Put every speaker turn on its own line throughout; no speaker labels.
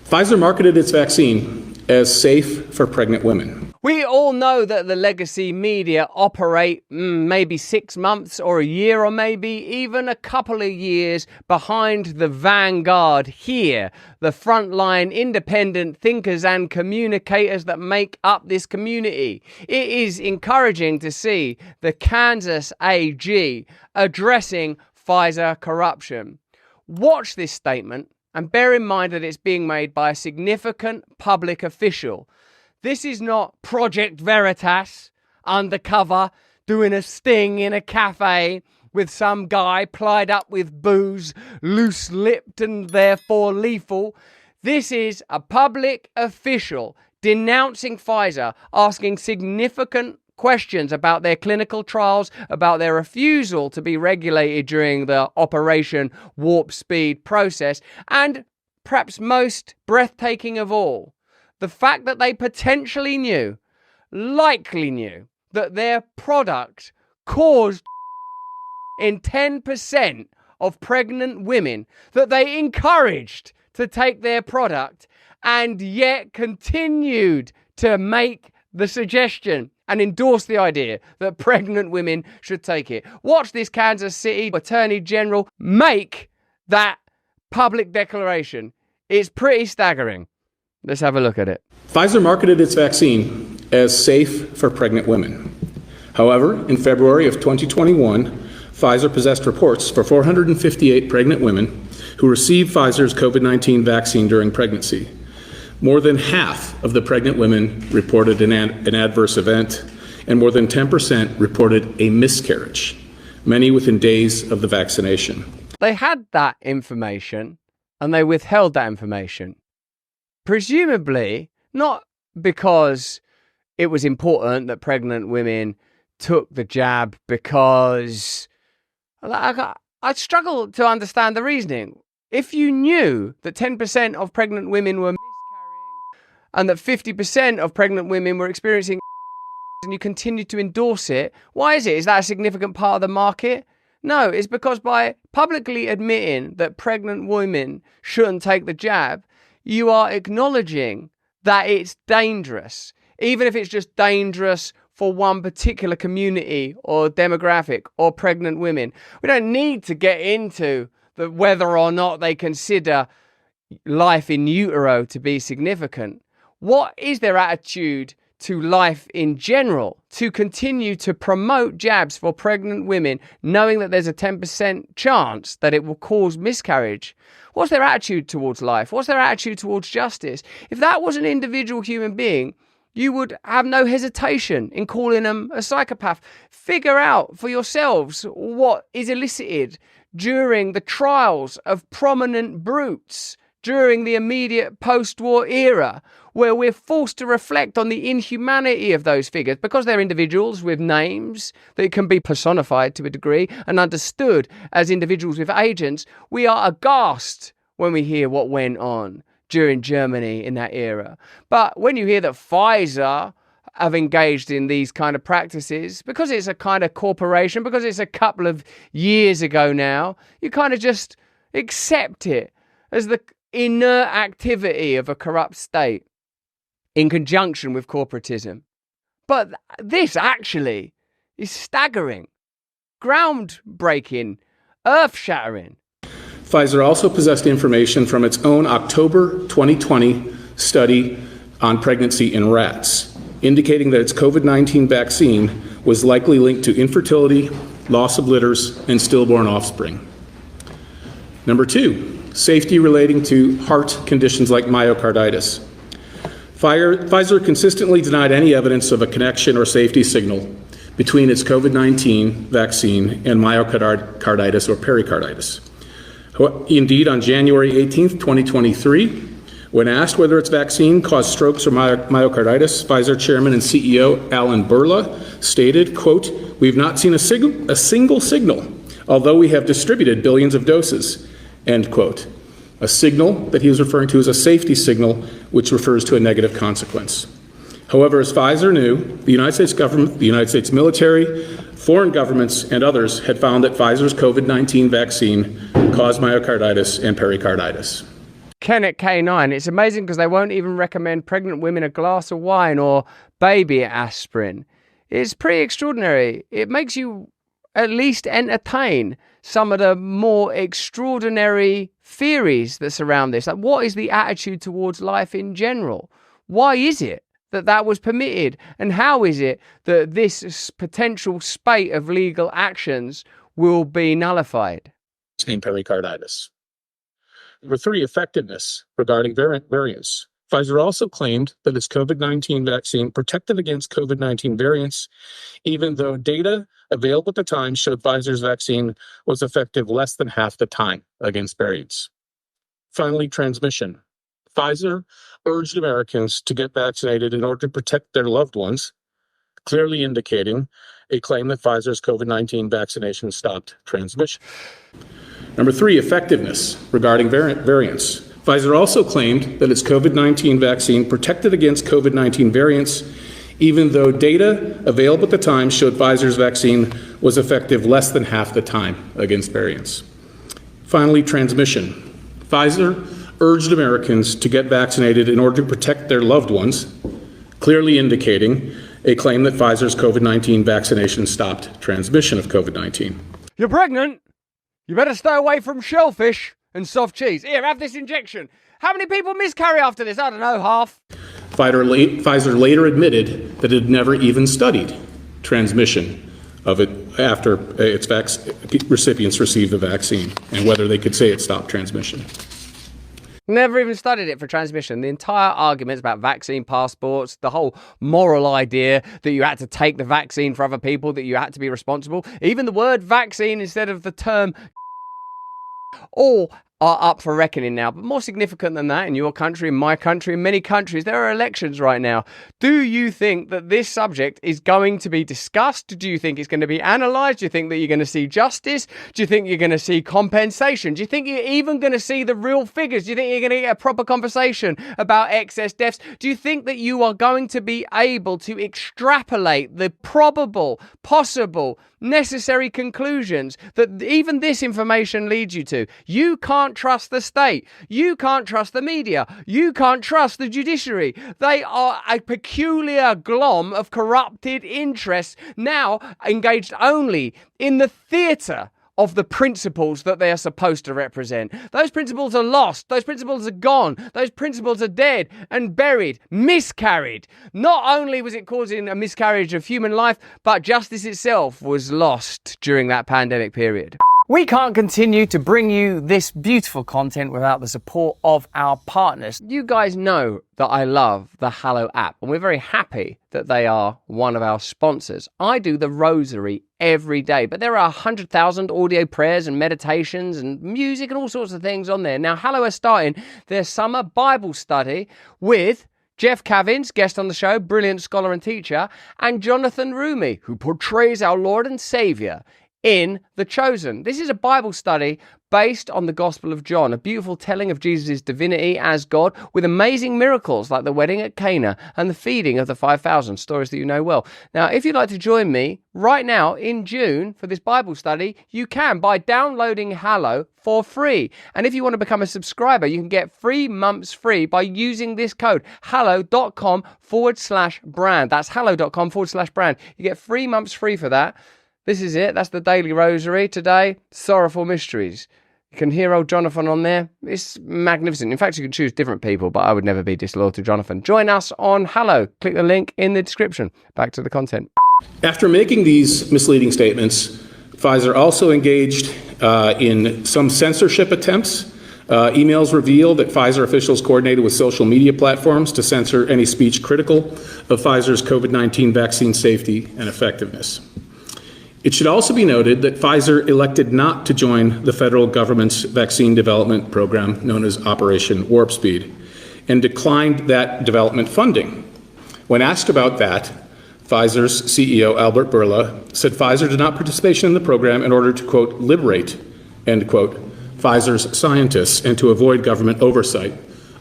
Pfizer marketed its vaccine as safe for pregnant women.
We all know that the legacy media operate maybe 6 months or a year or maybe even a couple of years behind the vanguard here, the frontline independent thinkers and communicators that make up this community. It is encouraging to see the Kansas AG addressing Pfizer corruption. Watch this statement and bear in mind that it's being made by a significant public official. This is not Project Veritas undercover doing a sting in a cafe with some guy plied up with booze, loose-lipped and therefore lethal. This is a public official denouncing Pfizer, asking significant questions about their clinical trials, about their refusal to be regulated during the Operation Warp Speed process, and perhaps most breathtaking of all, the fact that they potentially knew, likely knew, that their product caused in 10% of pregnant women, that they encouraged to take their product, and yet continued to make the suggestion and endorse the idea that pregnant women should take it. Watch this Kansas City Attorney General make that public declaration. It's pretty staggering. Let's have a look at it.
Pfizer marketed its vaccine as safe for pregnant women. However, in February of 2021, Pfizer possessed reports for 458 pregnant women who received Pfizer's COVID-19 vaccine during pregnancy. More than half of the pregnant women reported an adverse event, and more than 10% reported a miscarriage, many within days of the vaccination.
They had that information, and they withheld that information. Presumably, not because it was important that pregnant women took the jab, because I struggle to understand the reasoning. If you knew that 10% of pregnant women were and that 50% of pregnant women were experiencing and you continue to endorse it, why is it? Is that a significant part of the market? No, it's because by publicly admitting that pregnant women shouldn't take the jab, you are acknowledging that it's dangerous, even if it's just dangerous for one particular community or demographic or pregnant women. We don't need to get into whether or not they consider life in utero to be significant. What is their attitude to life in general to continue to promote jabs for pregnant women, knowing that there's a 10% chance that it will cause miscarriage? What's their attitude towards life? What's their attitude towards justice? If that was an individual human being, you would have no hesitation in calling them a psychopath. Figure out for yourselves what is elicited during the trials of prominent brutes during the immediate post-war era, where we're forced to reflect on the inhumanity of those figures, because they're individuals with names that can be personified to a degree and understood as individuals with agents. We are aghast when we hear what went on during Germany in that era. But when you hear that Pfizer have engaged in these kind of practices, because it's a kind of corporation, because it's a couple of years ago now, you kind of just accept it as the inert activity of a corrupt state in conjunction with corporatism. But this actually is staggering, groundbreaking, earth-shattering.
Pfizer also possessed information from its own October 2020 study on pregnancy in rats, indicating that its COVID-19 vaccine was likely linked to infertility, loss of litters, and stillborn offspring. Number 2, safety relating to heart conditions like myocarditis. Pfizer consistently denied any evidence of a connection or safety signal between its COVID-19 vaccine and myocarditis or pericarditis. Indeed, on January 18th, 2023, when asked whether its vaccine caused strokes or myocarditis, Pfizer chairman and CEO Alan Berla stated, quote, "We've not seen a single signal, although we have distributed billions of doses," end quote. A signal that he was referring to as a safety signal, which refers to a negative consequence. However, as Pfizer knew, the United States government, the United States military, foreign governments, and others had found that Pfizer's COVID-19 vaccine caused myocarditis and pericarditis.
Kenneth K9, it's amazing because they won't even recommend pregnant women a glass of wine or baby aspirin. It's pretty extraordinary. It makes you at least entertain some of the more extraordinary theories that surround this. Like, what is the attitude towards life in general? Why is it that was permitted? And how is it that this potential spate of legal actions will be nullified?
Pericarditis. Number 3, effectiveness regarding variants. Pfizer also claimed that its COVID-19 vaccine protected against COVID-19 variants, even though data available at the time showed Pfizer's vaccine was effective less than half the time against variants. Finally, transmission. Pfizer urged Americans to get vaccinated in order to protect their loved ones, clearly indicating a claim that Pfizer's COVID-19 vaccination stopped transmission. Number 3, effectiveness regarding variants. Pfizer also claimed that its COVID-19 vaccine protected against COVID-19 variants, even though data available at the time showed Pfizer's vaccine was effective less than half the time against variants. Finally, transmission. Pfizer urged Americans to get vaccinated in order to protect their loved ones, clearly indicating a claim that Pfizer's COVID-19 vaccination stopped transmission of COVID-19.
You're pregnant? You better stay away from shellfish and soft cheese. Here, have this injection. How many people miscarry after this? I don't know, half.
Pfizer later admitted that it had never even studied transmission of it after its recipients received the vaccine and whether they could say it stopped transmission.
Never even studied it for transmission. The entire arguments about vaccine passports, the whole moral idea that you had to take the vaccine for other people, that you had to be responsible, even the word vaccine instead of the term, all are up for reckoning now. But more significant than that, in your country, in my country, in many countries, there are elections right now. Do you think that this subject is going to be discussed? Do you think it's going to be analysed? Do you think that you're going to see justice? Do you think you're going to see compensation? Do you think you're even going to see the real figures? Do you think you're going to get a proper conversation about excess deaths? Do you think that you are going to be able to extrapolate the probable, possible, necessary conclusions that even this information leads you to? You can't trust the state. You can't trust the media. You can't trust the judiciary. They are a peculiar glom of corrupted interests, now engaged only in the theatre of the principles that they are supposed to represent. Those principles are lost. Those principles are gone. Those principles are dead and buried, miscarried. Not only was it causing a miscarriage of human life, but justice itself was lost during that pandemic period. We can't continue to bring you this beautiful content without the support of our partners. You guys know that I love the Hallow app, and we're very happy that they are one of our sponsors. I do the rosary every day, but there are 100,000 audio prayers and meditations and music and all sorts of things on there. Now, Hallow are starting their summer Bible study with Jeff Cavins, guest on the show, brilliant scholar and teacher, and Jonathan Rumi, who portrays our Lord and Saviour in The Chosen. This is a Bible study based on the Gospel of John, a beautiful telling of Jesus' divinity as God, with amazing miracles like the wedding at Cana and the feeding of the 5,000, stories that you know well. Now, if you'd like to join me right now in June for this Bible study, you can by downloading Hallow for free. And if you want to become a subscriber, you can get 3 months free by using this code, hallow.com/brand. That's hallow.com/brand. You get 3 months free for that. This is it. That's the Daily Rosary. Today, Sorrowful Mysteries. You can hear old Jonathan on there. It's magnificent. In fact, you can choose different people, but I would never be disloyal to Jonathan. Join us on Hallow. Click the link in the description. Back to the content.
After making these misleading statements, Pfizer also engaged in some censorship attempts. Emails reveal that Pfizer officials coordinated with social media platforms to censor any speech critical of Pfizer's COVID-19 vaccine safety and effectiveness. It should also be noted that Pfizer elected not to join the federal government's vaccine development program known as Operation Warp Speed and declined that development funding. When asked about that, Pfizer's CEO, Albert Bourla, said Pfizer did not participate in the program in order to, quote, liberate, end quote, Pfizer's scientists and to avoid government oversight,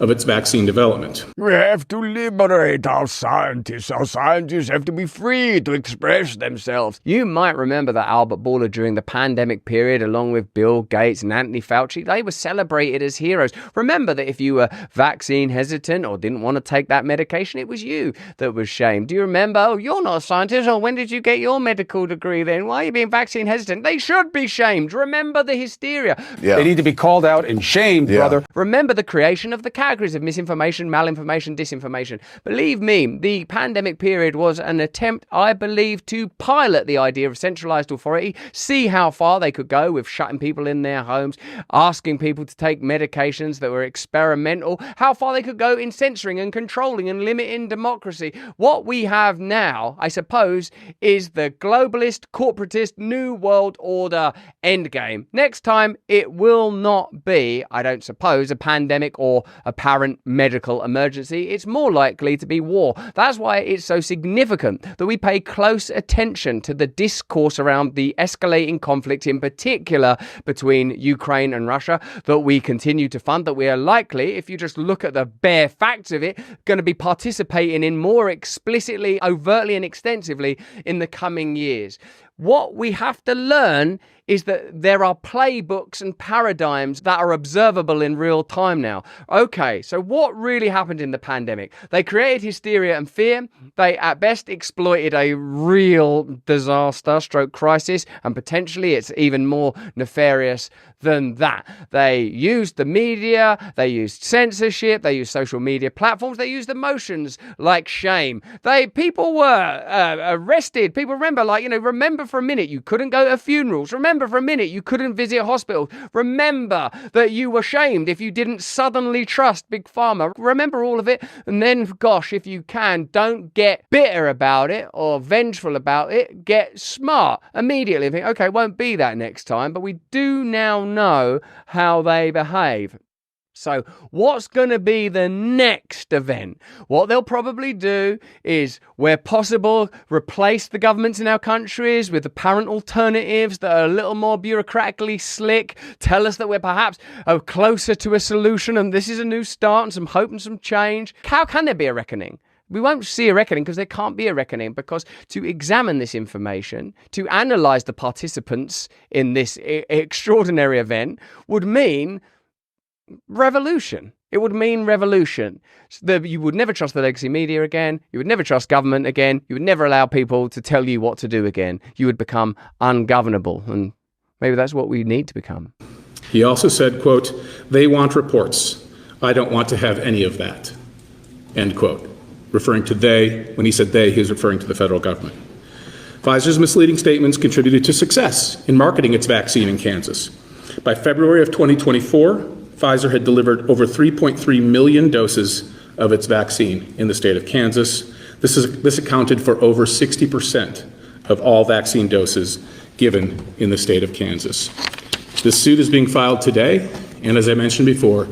of its vaccine development.
We have to liberate our scientists. Our scientists have to be free to express themselves. You might remember that Albert Bourla during the pandemic period, along with Bill Gates and Anthony Fauci, they were celebrated as heroes. Remember that if you were vaccine hesitant or didn't want to take that medication, it was you that was shamed. Do you remember? Oh, you're not a scientist. Oh, when did you get your medical degree then? Why are you being vaccine hesitant? They should be shamed. Remember the hysteria.
Yeah.
They need to be called out and shamed, brother.
Remember the creation of the categories of misinformation, malinformation, disinformation. Believe me, the pandemic period was an attempt, I believe, to pilot the idea of centralized authority, see how far they could go with shutting people in their homes, asking people to take medications that were experimental, how far they could go in censoring and controlling and limiting democracy. What we have now, I suppose, is the globalist, corporatist, new world order endgame. Next time, it will not be, I don't suppose, a pandemic or apparent medical emergency. It's more likely to be war. That's why it's so significant that we pay close attention to the discourse around the escalating conflict, in particular between Ukraine and Russia, that we continue to fund, that we are likely, if you just look at the bare facts of it, going to be participating in more explicitly, overtly and extensively in the coming years. What we have to learn is that there are playbooks and paradigms that are observable in real time now. Okay, so what really happened in the pandemic? They created hysteria and fear. They at best exploited a real disaster stroke crisis, and potentially it's even more nefarious than that. They used the media, they used censorship, they used social media platforms, they used emotions like shame. People were arrested. People remember for a minute you couldn't go to funerals. Remember for a minute you couldn't visit hospitals. Remember that you were shamed if you didn't suddenly trust Big Pharma. Remember all of it. And then, gosh, if you can, don't get bitter about it or vengeful about it. Get smart immediately. Think, okay, won't be that next time, but we do now know how they behave. So what's going to be the next event? What they'll probably do is, where possible, replace the governments in our countries with apparent alternatives that are a little more bureaucratically slick, tell us that we're perhaps closer to a solution and this is a new start and some hope and some change. How can there be a reckoning? We won't see a reckoning because there can't be a reckoning, because to examine this information, to analyse the participants in this extraordinary event would mean revolution. It would mean revolution. You would never trust the legacy media again. You would never trust government again. You would never allow people to tell you what to do again. You would become ungovernable. And maybe that's what we need to become.
He also said, quote, "They want reports. I don't want to have any of that," end quote. Referring to they, when he said they, he was referring to the federal government. Pfizer's misleading statements contributed to success in marketing its vaccine in Kansas. By February of 2024, Pfizer had delivered over 3.3 million doses of its vaccine in the state of Kansas. This accounted for over 60% of all vaccine doses given in the state of Kansas. This suit is being filed today, and as I mentioned before,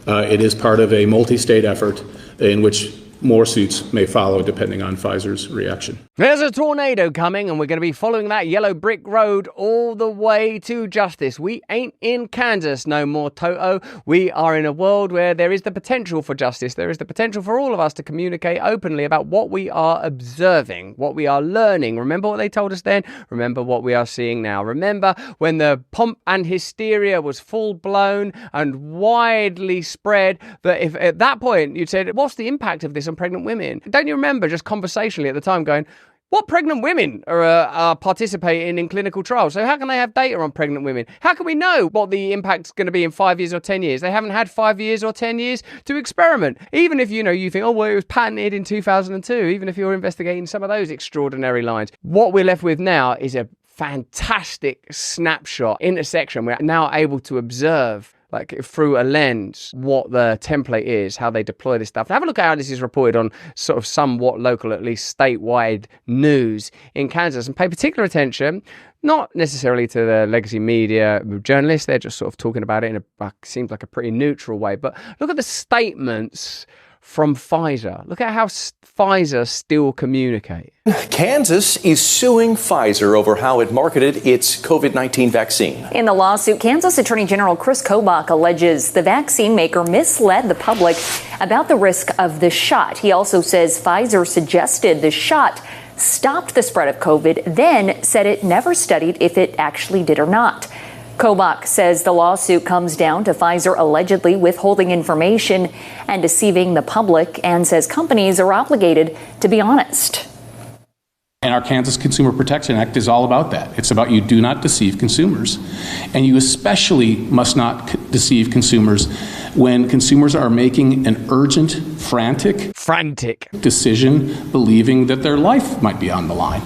it is part of a multi-state effort in which more suits may follow depending on Pfizer's reaction.
There's a tornado coming, and we're going to be following that yellow brick road all the way to justice. We ain't in Kansas no more, Toto. We are in a world where there is the potential for justice. There is the potential for all of us to communicate openly about what we are observing, what we are learning. Remember what they told us then? Remember what we are seeing now. Remember when the pomp and hysteria was full-blown and widely spread, that if at that point you'd said, what's the impact of this on pregnant women? Don't you remember just conversationally at the time going, what pregnant women are participating in clinical trials? So how can they have data on pregnant women? How can we know what the impact's going to be in 5 years or 10 years? They haven't had 5 years or 10 years to experiment. Even if, you think, oh, well, it was patented in 2002, even if you're investigating some of those extraordinary lines. What we're left with now is a fantastic snapshot, intersection. We're now able to observe, like through a lens, what the template is, how they deploy this stuff. Have a look at how this is reported on sort of somewhat local, at least statewide news in Kansas, and pay particular attention, not necessarily to the legacy media journalists. They're just sort of talking about it in seems like a pretty neutral way, but look at the statements from Pfizer. Look at how Pfizer still communicate.
Kansas is suing Pfizer over how it marketed its COVID-19 vaccine.
In the lawsuit, Kansas Attorney General Chris Kobach alleges the vaccine maker misled the public about the risk of the shot. He also says Pfizer suggested the shot stopped the spread of COVID, then said it never studied if it actually did or not. Kobach says the lawsuit comes down to Pfizer allegedly withholding information and deceiving the public, and says companies are obligated to be honest.
And our Kansas Consumer Protection Act is all about that. It's about you do not deceive consumers. And you especially must not deceive consumers when consumers are making an urgent, frantic decision, believing that their life might be on the line.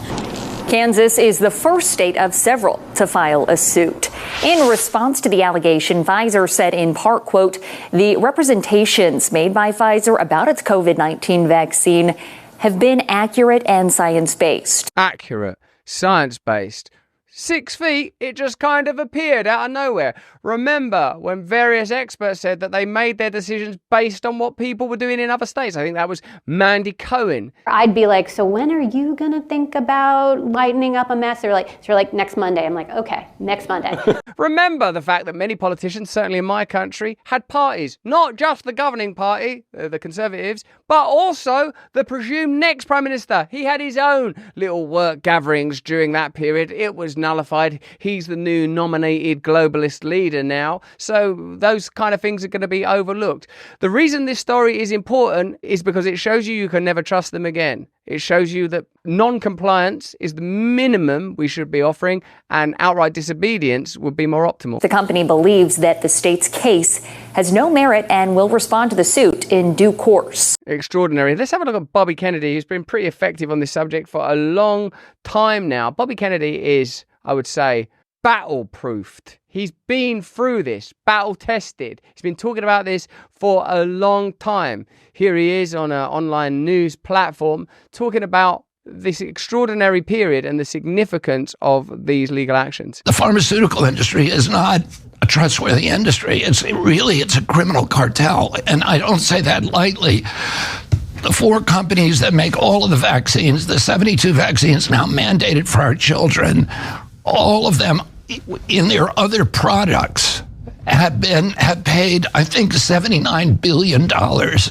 Kansas is the first state of several to file a suit. In response to the allegation, Pfizer said in part, quote, the representations made by Pfizer about its COVID-19 vaccine have been accurate and science-based.
Accurate, science-based. 6 feet, it just kind of appeared out of nowhere. Remember when various experts said that they made their decisions based on what people were doing in other states? I think that was Mandy Cohen.
I'd be like, so when are you going to think about lightening up a mess? They're like, next Monday. I'm like, okay, next Monday.
Remember the fact that many politicians, certainly in my country, had parties. Not just the governing party, the Conservatives, but also the presumed next Prime Minister. He had his own little work gatherings during that period. It was nullified. He's the new nominated globalist leader now. So those kind of things are going to be overlooked. The reason this story is important is because it shows you can never trust them again. It shows you that non-compliance is the minimum we should be offering, and outright disobedience would be more optimal.
The company believes that the state's case has no merit and will respond to the suit in due course.
Extraordinary. Let's have a look at Bobby Kennedy, who's been pretty effective on this subject for a long time now. Bobby Kennedy is, I would say, battle-proofed. He's been through this, battle-tested. He's been talking about this for a long time. Here he is on an online news platform talking about this extraordinary period and the significance of these legal actions.
The pharmaceutical industry is not a trustworthy industry. It's a criminal cartel. And I don't say that lightly. The 4 companies that make all of the vaccines, the 72 vaccines now mandated for our children, all of them in their other products have paid, I think, $79 billion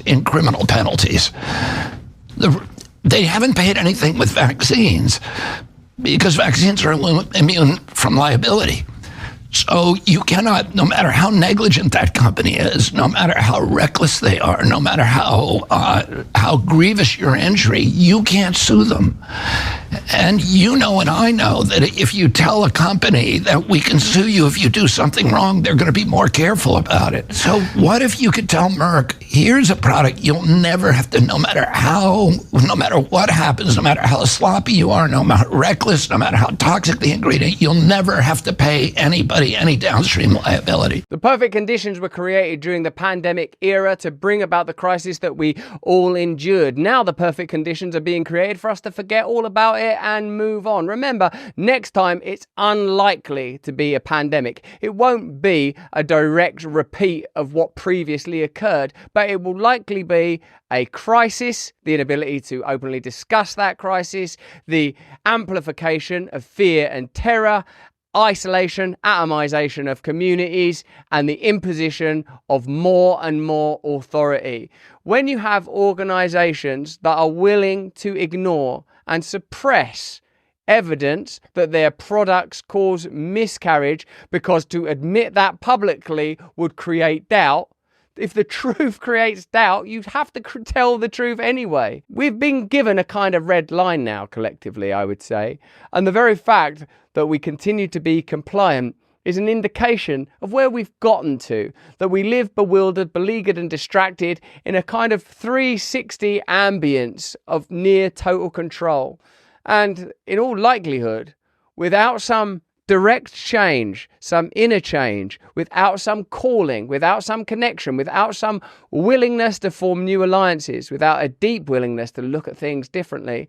in criminal penalties. They haven't paid anything with vaccines because vaccines are immune from liability. So you cannot, no matter how negligent that company is, no matter how reckless they are, no matter how grievous your injury, you can't sue them. And you know and I know that if you tell a company that we can sue you if you do something wrong, they're going to be more careful about it. So what if you could tell Merck, here's a product you'll never have to, no matter what happens, no matter how sloppy you are, no matter how reckless, no matter how toxic the ingredient, you'll never have to pay anybody any downstream liability.
The perfect conditions were created during the pandemic era to bring about the crisis that we all endured. Now the perfect conditions are being created for us to forget all about it and move on. Remember, next time it's unlikely to be a pandemic. It won't be a direct repeat of what previously occurred, but it will likely be a crisis, the inability to openly discuss that crisis, the amplification of fear and terror, isolation, atomization of communities, and the imposition of more and more authority. When you have organizations that are willing to ignore and suppress evidence that their products cause miscarriage because to admit that publicly would create doubt, if the truth creates doubt, you have to tell the truth anyway. We've been given a kind of red line now, collectively, I would say. And the very fact that we continue to be compliant is an indication of where we've gotten to, that we live bewildered, beleaguered and distracted in a kind of 360 ambience of near total control. And in all likelihood, without some direct change, some inner change, without some calling, without some connection, without some willingness to form new alliances, without a deep willingness to look at things differently,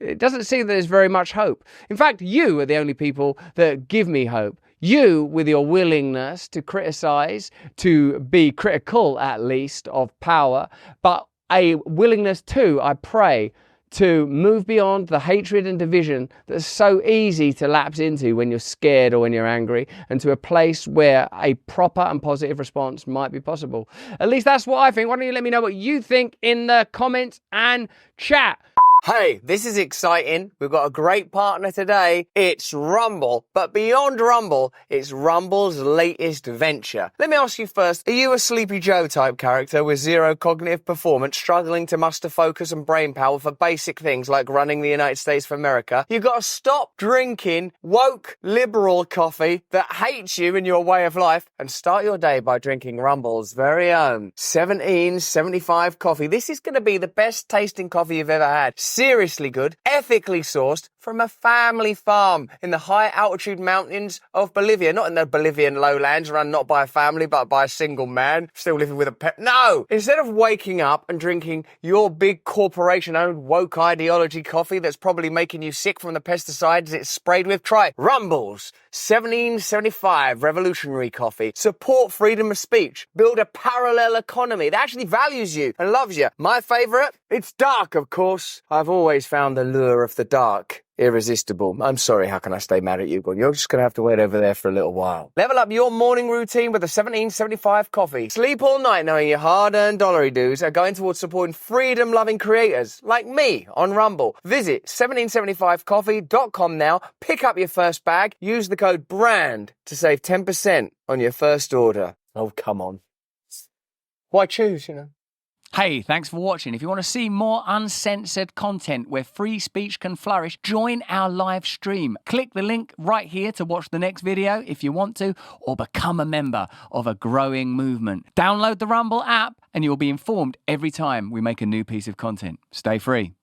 it doesn't seem that there's very much hope. In fact, you are the only people that give me hope. You, with your willingness to criticize, to be critical at least of power, but a willingness to, I pray, to move beyond the hatred and division that's so easy to lapse into when you're scared or when you're angry, and to a place where a proper and positive response might be possible. At least that's what I think. Why don't you let me know what you think in the comments and chat? Hey, this is exciting. We've got a great partner today. It's Rumble. But beyond Rumble, it's Rumble's latest venture. Let me ask you first, are you a Sleepy Joe type character with zero cognitive performance, struggling to muster focus and brain power for basic things like running the United States of America? You've got to stop drinking woke liberal coffee that hates you and your way of life and start your day by drinking Rumble's very own 1775 coffee. This is going to be the best tasting coffee you've ever had. Seriously good, ethically sourced from a family farm in the high altitude mountains of Bolivia. Not in the Bolivian lowlands run not by a family but by a single man still living with a pet. No! Instead of waking up and drinking your big corporation owned woke ideology coffee that's probably making you sick from the pesticides it's sprayed with, try Rumble's 1775 revolutionary coffee. Support freedom of speech. Build a parallel economy that actually values you and loves you. My favourite? It's dark, of course. I've always found the lure of the dark irresistible. I'm sorry, how can I stay mad at you? You're just going to have to wait over there for a little while. Level up your morning routine with a 1775 coffee. Sleep all night knowing your hard-earned dollary dues are going towards supporting freedom-loving creators like me on Rumble. Visit 1775coffee.com now, pick up your first bag, use the code BRAND to save 10% on your first order. Oh, come on. Why choose, you know?
Hey, thanks for watching. If you want to see more uncensored content where free speech can flourish, join our live stream. Click the link right here to watch the next video if you want to, or become a member of a growing movement. Download the Rumble app and you'll be informed every time we make a new piece of content. Stay free.